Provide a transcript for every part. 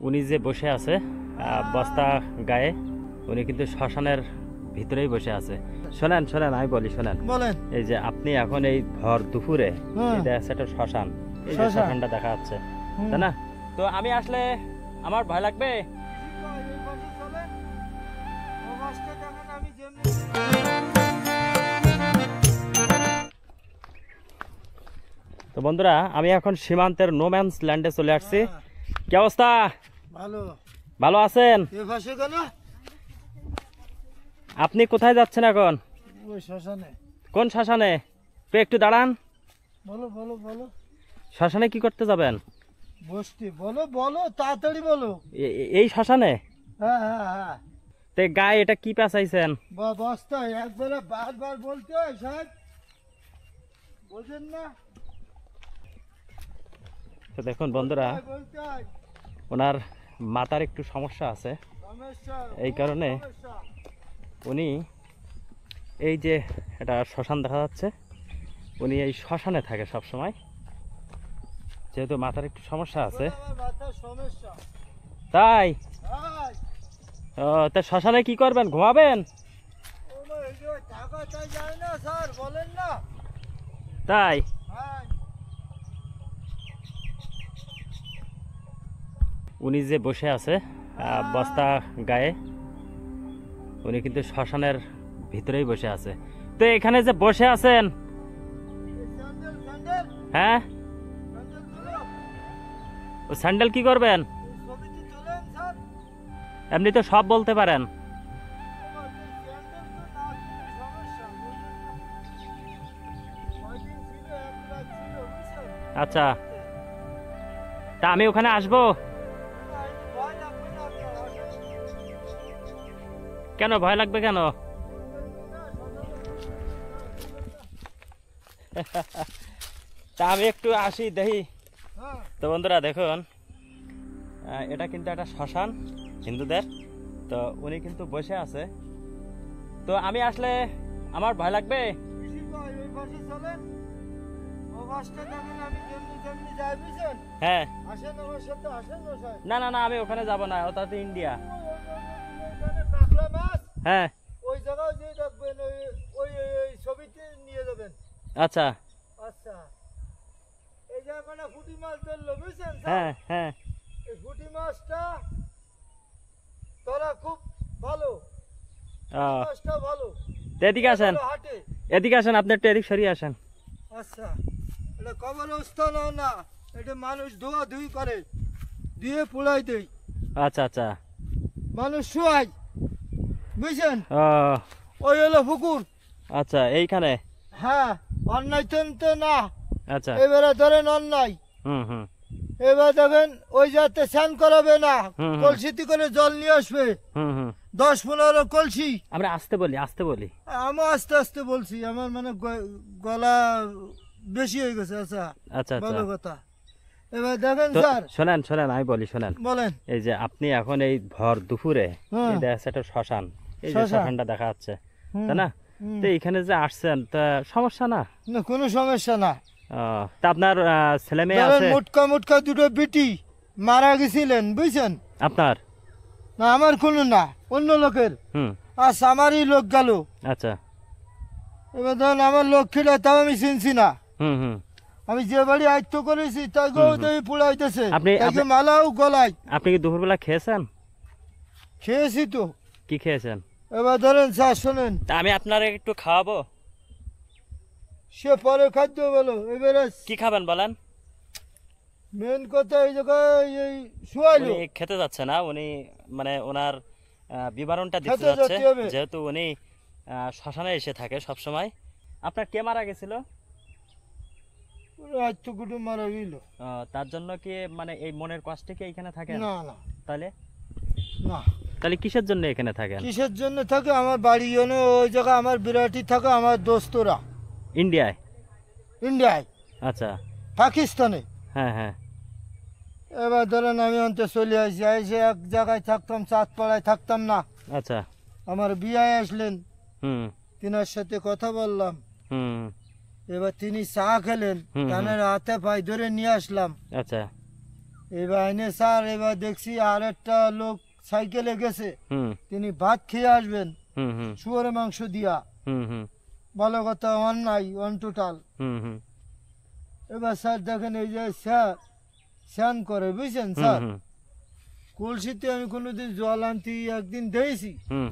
উনি যে বসে আছে বস্তা গায়ে, উনি কিন্তু শ্মশানের ভিতরেই বসে আছে। শোনেন শোনেন, আমি বলি শোনেন। বলেন। এই যে আপনি এখন এই ভর দুপুরে এটা আছে একটা শ্মশান, এই যে শ্মশানটা দেখা যাচ্ছে, তাই না? তো আমি আসলে আমার ভয় লাগবে? তো বন্ধুরা, আমি এখন সীমান্তের নোম্যান্স ল্যান্ডে চলে আসছি। কি অবস্থা? ভালো। ভালো আছেন? আপনি কোথায় যাচ্ছেন এখন? ওই শ্মশানে। কোন শ্মশানে? তো একটু দাঁড়ান। বলো বলো বলো। শ্মশানে কি করতে যাবেন? বসতি। বলো বলো, তাড়াতাড়ি বলো। এই শ্মশানে? হ্যাঁ হ্যাঁ হ্যাঁ। তে গায়ে এটা কি পেঁচাইছেন? বস্তা একবারে বারবার বলতে হয় সাহেব, বোঝেন না? তো দেখুন বন্ধুরা, বলতে হয়। ওনার মাথার একটু সমস্যা আছে, এই কারণে উনি এই যে এটা শ্মশান দেখা যাচ্ছে, উনি এই শ্মশানে থাকে সব সময়, যেহেতু মাথার একটু সমস্যা আছে। তাই? ও, তা শ্মশানে কি করবেন? ঘুমাবেন? তাই? উনি যে বসে আছে বস্তা গায়ে, উনি কিন্তু শ্মশানের ভিতরেই বসে আছে। তো এখানে যে বসে আছেন, হ্যাঁ, ও স্যান্ডেল কি করবেন? এমনি তো সব বলতে পারেন। আচ্ছা, তা আমি ওখানে আসবো? কেন ভয় লাগবে কেন? তা আমি একটু আসি দেখি। তো বন্ধুরা দেখুন, এটা কিন্তু একটা শ্মশান হিন্দুদের। তো উনি কিন্তু বসে আছে, তো আমি আসলে আমার ভয় লাগবে? হ্যাঁ। না না না, আমি ওখানে যাব না, ওটা তো ইন্ডিয়া। হ্যাঁ। ওই জায়গায় যে রাখবেন, ওই ছবিতে নিয়ে যাবেন। আচ্ছা আচ্ছা, এই জায়গাটা পুঁটি মাছ ধরলো, বুঝছেন? হ্যাঁ হ্যাঁ। এই পুঁটি মাছটা ধরা খুব ভালো, মাছটা ভালো। এদিকে আসেন, এদিকে আসেন, আপনি একটু এদিক সরিয়ে আসেন। আচ্ছা, এটা কবরস্থান না, এটা মানুষ ধোয়া ধুই করে, দিয়ে পুড়াই দেয়। আচ্ছা আচ্ছা, মানুষ শোয়ায়, বুঝছেন? ওই হলো পুকুর। আচ্ছা, এইখানে? হ্যাঁ, অন্যায় তো না। আচ্ছা, এবারে ধরেন অন্যায়। হুম। এবার দেখেন, ওই যাতে স্নান করাবে না, কলসিতে করে জল নিয়ে আসবে। 10-15 কলসি। আমরা আসতে বলি, আসতে বলি। আমি আস্তে আস্তে বলছি, আমার মানে গলা বেশি হয়ে গেছে। আচ্ছা আচ্ছা, ভালো কথা। এবার দেখেন স্যার, শোনেন শোনেন, আমি বলি শোনেন। বলেন। এই যে আপনি এখন এই ভর দুপুরে এটা আছে একটা শ্মশান, এই যে শ্মশানটা দেখা যাচ্ছে, তাই না? তো এখানে যে আসছেন, তা সমস্যা না? না, কোনো সমস্যা না। তা আপনার ছেলে মেয়ে আছে? মোটকা দুটো বেটি মারা গেছিলেন, বুঝছেন? আপনার? না, আমার কোনো না, অন্য লোকের। আচ্ছা, আমারই লোক গেল। আচ্ছা, এবার ধরেন আমার লক্ষ্মীরা, তাও আমি চিনছি না। আমি যে বাড়ি আয়ত্ত করেছি তাকেও পুড়াইতেছে, মালাও গলায়। আপনি কি দুপুরবেলা খেয়েছেন? খেয়েছি তো। কি খেয়েছেন? এবার ধরেন স্যার শোনেন, আমি আপনার একটু খাওয়াবো। সে পরে খাদ্য বলো, এবারে কি খাবেন বলেন? মেন কথা এই জায়গায় এই শুয়াইলো। উনি খেতে যাচ্ছে না, উনি মানে ওনার বিবরণটা দিতে যাচ্ছে, যেহেতু উনি শ্মশানে এসে থাকে সব সময়। আপনার কে মারা গেছিল? মারা গেল। তার জন্য কি মানে এই মনের কষ্টে কি এখানে থাকেন? না না। তাহলে না, তাহলে কিসের জন্য এখানে থাকেন? কিসের জন্য থাকে? আমার বাড়ি ওই জায়গায় আমার বিরাটি থাকে, আমার দোস্তরা। ইন্ডিয়ায়? ইন্ডিয়ায়। আচ্ছা, পাকিস্তানে। হ্যাঁ হ্যাঁ। এবার ধরেন আমি অন্তে চলে আসি, এসে এক জায়গায় থাকতাম, চাঁদপাড়ায় থাকতাম না। আচ্ছা, আমার বিয়ে আসলেন, তিনার সাথে কথা বললাম। এবার তিনি চা খেলেন, কানের হাতে পায়ে ধরে নিয়ে আসলাম। আচ্ছা, এবার এনে স্যার এবার দেখছি আর একটা লোক সাইকেলে গেছে, হুম তিনি ভাত খেয়ে আসবেন হুম হুম শুয়োরের মাংস দিয়া। হুম হুম ভালো কথা, অন্যায় অন টোটাল। হুম হুম এবার স্যার দেখেন এই যে স্নান করে বুঝছেন হুম স্যার, হুম কলসিতে আমি কোনোদিন জল আনতে একদিন দিয়েছি, হুম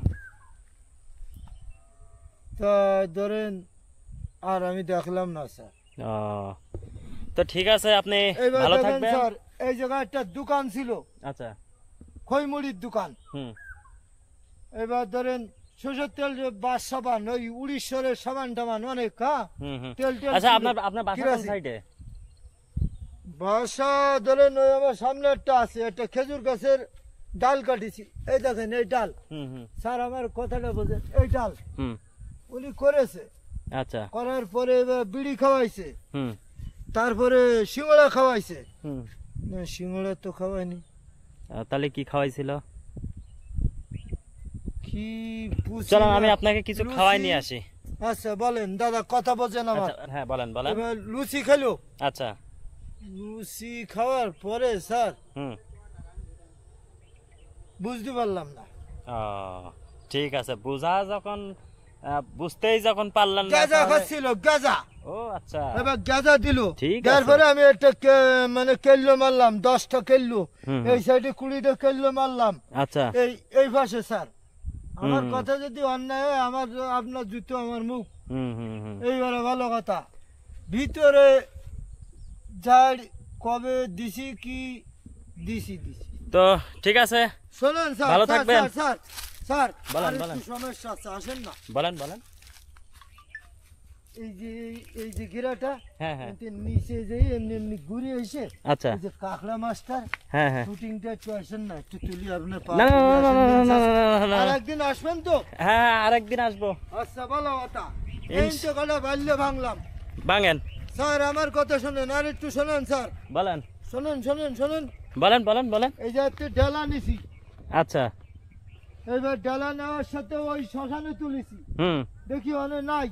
তা ধরেন আর আমি দেখলাম না স্যার। ও, তো ঠিক আছে, আপনি এবার ভালো দেখেন থাকবেন। স্যার, এই জায়গায় একটা দোকান ছিল, আচ্ছা। খইমুড়ির দোকান। হুম এবার ধরেন সরষের তেল যে বাস সাবান, ওই উড়িষ্যরের সাবান টাবান অনেক, হ্যাঁ হুম হুম তেল টেল আচ্ছা, ছিল। আপনার বাসা কোন কিরাসিন। সাইডে? বাসা ধরেন ওই আমার সামনে একটা আছে, একটা খেজুর গাছের ডাল কাটিছি, এই দেখেন এই ডাল। হুম হুম স্যার আমার কথাটা বোঝেন, এই ডাল হুম উনি করেছে, আচ্ছা। করার পরে এবার বিড়ি খাওয়াইছে, হুম তারপরে সিঙ্গড়া খাওয়াইছে। হুম না, সিঙ্গড়া তো খাওয়াইনি, তাহলে কি খাওয়াইছিল? কি বুঝি চলো না। আমি আপনাকে কিছু লুচি- খাওয়াই নিয়ে আসি। আচ্ছা বলেন দাদা, কথা বোঝেন আমার। আচ্ছা, হ্যাঁ বলেন বলেন। এবার লুচি খেলো, আচ্ছা। লুচি খাওয়ার পরে স্যার হুম বুঝতে পারলাম না, ও, ঠিক আছে, বুঝতেই যখন পারলেন না গাঁজা তাহলে- খাচ্ছিল, গাঁজা। ও আচ্ছা। এবার গাঁজা দিল, ঠিক আছে। তারপরে আমি একটা মানে কেল্লো মারলাম, 10টা কেল্লো, হুম, এই সাইডে 20টা কেল্লো মারলাম, আচ্ছা। এই পাশে স্যার। আমার হুম। কথা যদি অন্যায় হয়, আপনার জুতো আমার মুখ, হুম হুম হুম এইবারে ভালো কথা। ভিতরে যার কবে দিছি কি দিছি। তো ঠিক আছে, শোনেন স্যার, ভালো স্যার, থাকবেন। স্যার, স্যার, বলেন, আর একটু বলেন। সমস্যা আছে, আসেন না। বলেন বলেন। এই যে ঘেরাটা, হ্যাঁ হ্যাঁ এতে নিচে যে এমনি এমনি ঘুরে এসে, আচ্ছা। এই যে কাঁকড়া মাছটার হ্যাঁ হ্যাঁ শুটিংটা একটু আসেন না, একটু তুলি আপনার পা না না তুলে না না আসেন না দিন, না স্যার। না, না, আর না। একদিন আসবেন তো? হ্যাঁ আরেকদিন আসবো। আচ্ছা ভালো কথা। এই ইনশ- তো কটা বাল্যে ভাঙলাম। বাঙেন। স্যার আমার কথা শোনেন, আর একটু শোনেন স্যার, বলেন শোনেন। বলেন বলেন বলেন। এই যে একটু ডেলা নিছি, আচ্ছা। এইবার ডেলা নেওয়ার সাথে ওই শ্মশানে তুলেছি, হুম দেখি অনেক নাই,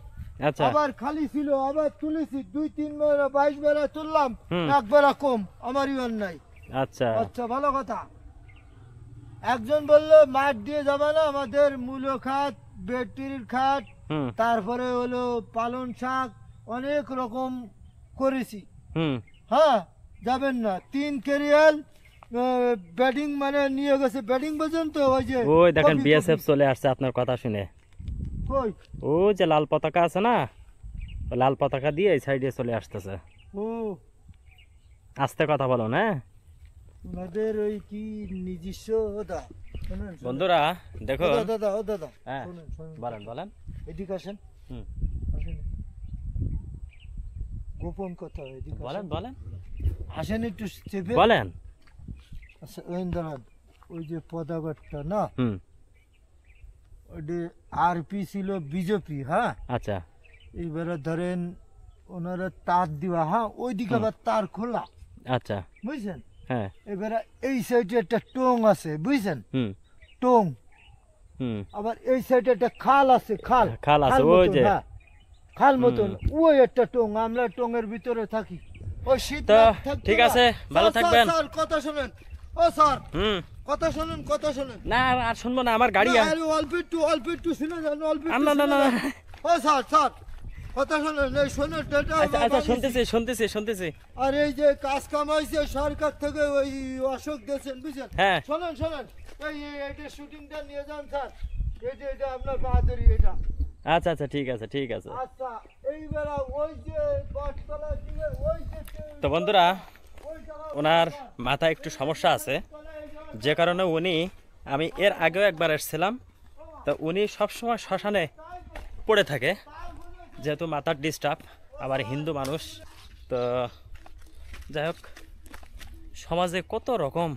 আচ্ছা। আবার খালি ছিল, আবার তুলেছি, 2-3 বেলা 22 বেলা তুললাম, হুম। এক বেলা কম, আমারই অন্যায়। আচ্ছা। আচ্ছা ভালো কথা। একজন বললো মাঠ দিয়ে যাবে না, আমাদের মূলো খাত, বেটির খাত, হুম তারপরে হলো পালন শাক, অনেক রকম করেছি, হুম হ্যাঁ যাবেন না। 3 ক্যারিয়াল ব্যাটিং মানে নিয়ে গেছে, ব্যাটিং পর্যন্ত ওই যে ওই দেখেন কপি, বিএসএফ কপি। চলে আসছে আপনার কথা শুনে। কই? ও যে লাল পতাকা আছে না, ওই লাল পতাকা দিয়ে এই সাইডে চলে আসতেছে। ও আস্তে কথা বলো না। ওনাদের ওই কি নিজস্ব ওদা, শোনেন বন্ধুরা দেখুন। দাদা হ্যাঁ শোনেন, বলেন বলেন। এদিকে আসেন, হুম আসেন। গোপন কথা, এদিকে বলেন আসেন। বলেন আসেন একটু চেপে। বলেন। আচ্ছা ওই দাঁড়ান, ওই যে পতাকাটা না, হুম ওটি আরপি ছিল বিজেপি, হ্যাঁ আচ্ছা। এইবারে ধরেন ওনারা তার দিবা, হ্যাঁ ওইদিকে আবার তার খোলা, আচ্ছা। বুঝছেন। হ্যাঁ। এবারে এই সাইডে একটা টোং আছে, বুঝছেন, হুম টোং। হুম আবার এই সাইডে একটা খাল আছে, খাল আছে, ওই মতন, যে। হ্যাঁ, খাল মতন, ওই একটা টোং, আমরা টোঙের ভিতরে থাকি। ওই শীত তো রাত থাকতো ঠিক না? আছে, ভালো স্যার, থাকবেন। স্যার কথা শুনেন, ও স্যার হুম কথা শুনেন। না আর শুনবো না, আমার গাড়ি না, আরে অল্প একটু শুনে যান, অল্প একটু না না শুনে না যান। ও স্যার কথা শুনেন, এই শোনেন এটা আচ্ছা আচ্ছা, শুনতেছি। আর এই যে কাজ কামাইছে সরকার থেকে, ওই অশোক দিয়েছেন, বুঝছেন। হ্যাঁ। শোনেন এইটা শুটিংটা নিয়ে যান স্যার, এটা আপনার বাহাদুরি এটা। আচ্ছা আচ্ছা, ঠিক আছে। আচ্ছা এইবেলা ওই যে বটতলা দিকে ওই যে তো বন্ধুরা, ওই জায়গা- ওনার মাথায় একটু সমস্যা আছে, যে কারণে আমি এর আগেও একবার এসেছিলাম, তো উনি সবসময় শ্মশানে পড়ে থাকে, যেহেতু মাথার ডিস্টার্ব, আবার হিন্দু মানুষ। তো যাই হোক, সমাজে কত রকম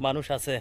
মানুষ আছে।